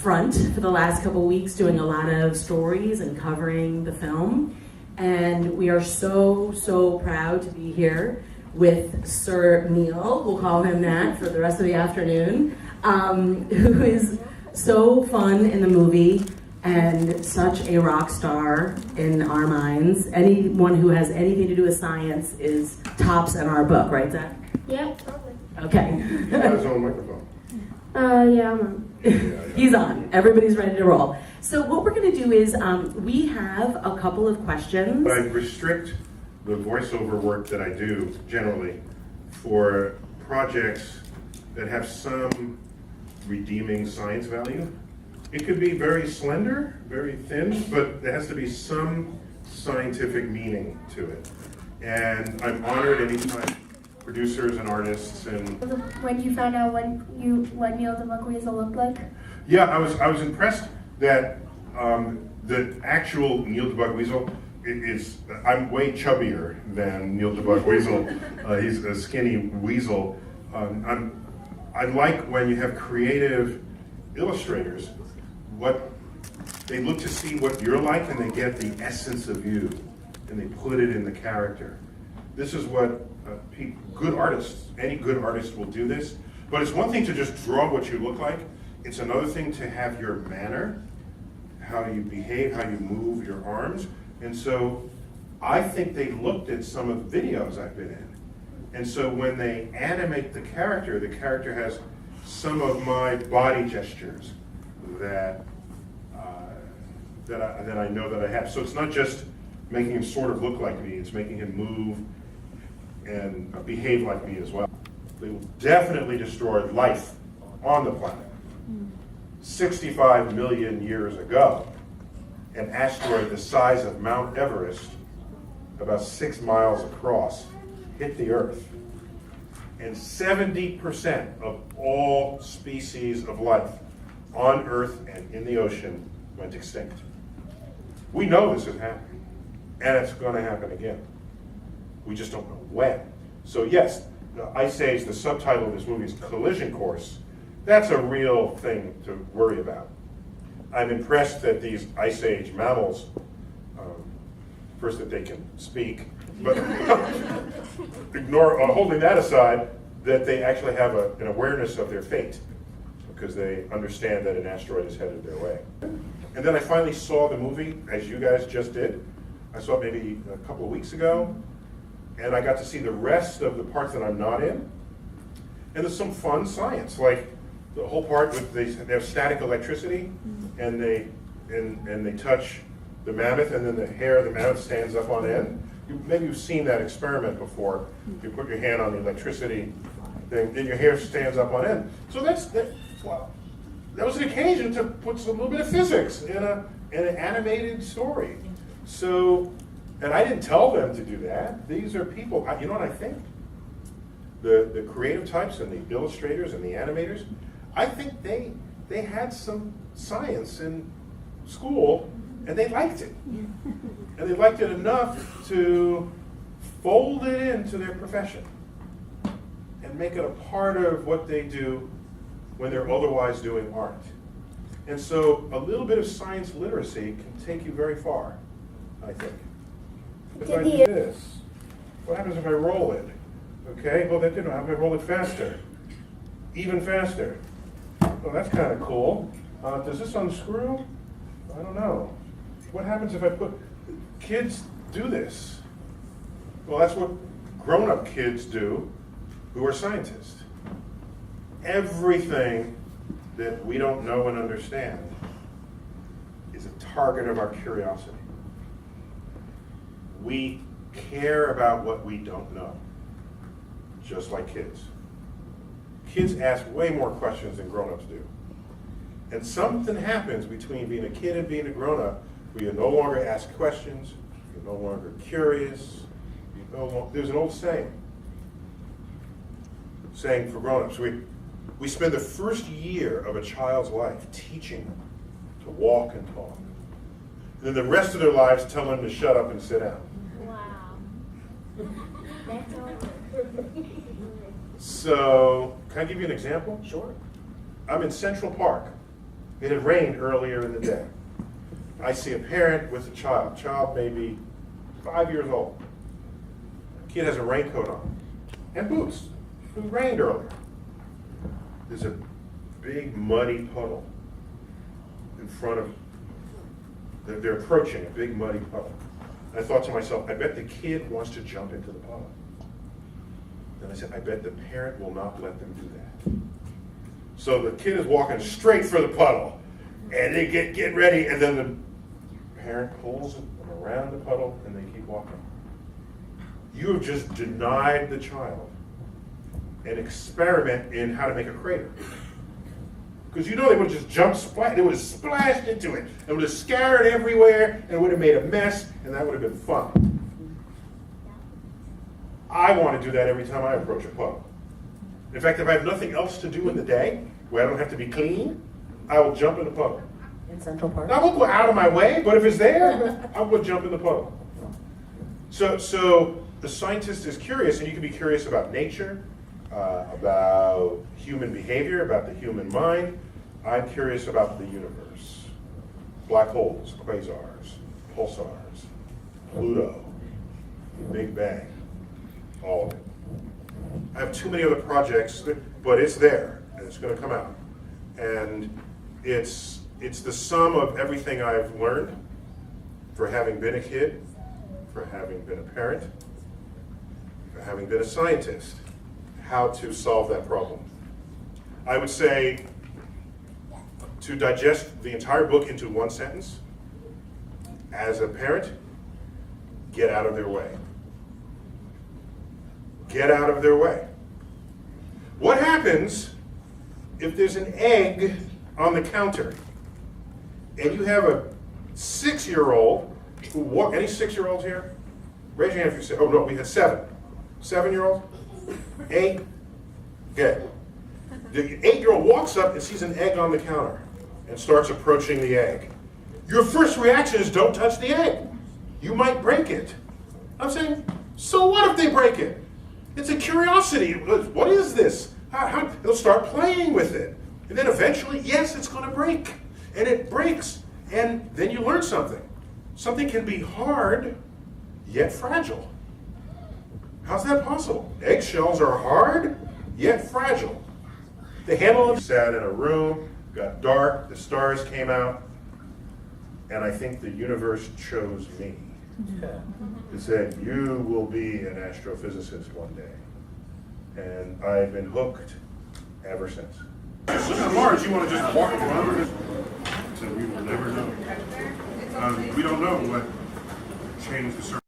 Front for the last couple weeks, doing a lot of stories and covering the film. And we are so proud to be here with Sir Neil, we'll call him that for the rest of the afternoon, who is so fun in the movie and such a rock star in our minds. Anyone who has anything to do with science is tops in our book, right, Zach? Yeah, probably. Okay. He got his own microphone. Yeah, I'm on. He's on. Everybody's ready to roll. So what we're going to do is we have a couple of questions. But I restrict the voiceover work that I do generally for projects that have some redeeming science value. It could be very slender, very thin, but there has to be some scientific meaning to it. And I'm honored anytime producers and artists and When you found out what Neil the Bug Weasel looked like? yeah, I was impressed that the actual Neil the Bug Weasel is I'm way chubbier than Neil the Bug Weasel. He's a skinny weasel. I like when you have creative illustrators. What they look to see what you're like, and they get the essence of you, and they put it in the character. This is what good artists, any good artist will do this. But it's one thing to just draw what you look like. It's another thing to have your manner, how you behave, how you move your arms. And so I think they looked at some of the videos I've been in. And so when they animate the character has some of my body gestures that I know that I have. So it's not just making him sort of look like me, it's making him move and behave like me as well. They will definitely destroy life on the planet. 65 million years ago, an asteroid the size of Mount Everest, about 6 miles across, hit the Earth. And 70% of all species of life on Earth and in the ocean went extinct. We know this is happening, and it's going to happen again. We just don't know when. So yes, the Ice Age, the subtitle of this movie is Collision Course. That's a real thing to worry about. I'm impressed that these Ice Age mammals, first that they can speak, but holding that aside, that they actually have an awareness of their fate, because they understand that an asteroid is headed their way. And then I finally saw the movie, as you guys just did. I saw it maybe a couple of weeks ago, and I got to see the rest of the parts that I'm not in. And there's some fun science, like the whole part with they have static electricity, and they touch the mammoth, and then the hair of the mammoth stands up on end. Maybe you've seen that experiment before. You put your hand on the electricity thing, then your hair stands up on end. So wow. That was an occasion to put a little bit of physics in an animated story. So, and I didn't tell them to do that. These are people, you know what I think? The creative types and the illustrators and the animators, I think they had some science in school, and they liked it. And they liked it enough to fold it into their profession and make it a part of what they do when they're otherwise doing art. And so a little bit of science literacy can take you very far, I think. If I do this, what happens if I roll it? Okay, well that didn't happen. If I roll it faster, even faster. Well, that's kind of cool. Does this unscrew? I don't know. What happens if I put, kids do this. Well, that's what grown-up kids do who are scientists. Everything that we don't know and understand is a target of our curiosity. We care about what we don't know, just like kids. Kids ask way more questions than grown-ups do. And something happens between being a kid and being a grown-up where you no longer ask questions, you're no longer curious. There's an old saying for grown-ups. We spend the first year of a child's life teaching them to walk and talk. And then the rest of their lives tell them to shut up and sit down. Wow. That's all. So Can I give you an example? Sure. I'm in Central Park. It had rained earlier in the day. I see a parent with a child maybe 5 years old. Kid has a raincoat on and boots. It rained earlier. There's a big muddy puddle in front of, they're approaching a big muddy puddle. And I thought to myself, I bet the kid wants to jump into the puddle. Then I said, I bet the parent will not let them do that. So the kid is walking straight for the puddle, and they get ready, and then the parent pulls them around the puddle, and they keep walking. You have just denied the child an experiment in how to make a crater. Because you know they would have just jumped, they would have splashed into it. It would have scattered everywhere, and it would have made a mess, and that would have been fun. I want to do that every time I approach a puddle. In fact, if I have nothing else to do in the day, where I don't have to be clean, I will jump in the puddle. In Central Park? Now, I won't go out of my way, but if it's there, I will jump in the puddle. So the scientist is curious, and you can be curious about nature, about human behavior, about the human mind. I'm curious about the universe. Black holes, quasars, pulsars, Pluto, Big Bang, all of it. I have too many other projects, but it's there, and it's going to come out. And it's the sum of everything I've learned for having been a kid, for having been a parent, for having been a scientist, how to solve that problem. I would say, to digest the entire book into one sentence, as a parent, get out of their way. Get out of their way. What happens if there's an egg on the counter and you have a 6-year-old who any 6-year-olds here? Raise your hand if you say, oh no, we had 7. 7-year-old? 8? Good. The 8-year-old walks up and sees an egg on the counter and starts approaching the egg. Your first reaction is don't touch the egg. You might break it. I'm saying, so what if they break it? It's a curiosity. What is this? They'll start playing with it. And then eventually, yes, it's going to break. And it breaks. And then you learn something. Something can be hard, yet fragile. How's that possible? Eggshells are hard, yet fragile. The handle of sat in a room, got dark, the stars came out, and I think the universe chose me. It said, you will be an astrophysicist one day. And I've been hooked ever since. Look at Mars, you want to just walk around it? So we will never know. We don't know what changed the surface.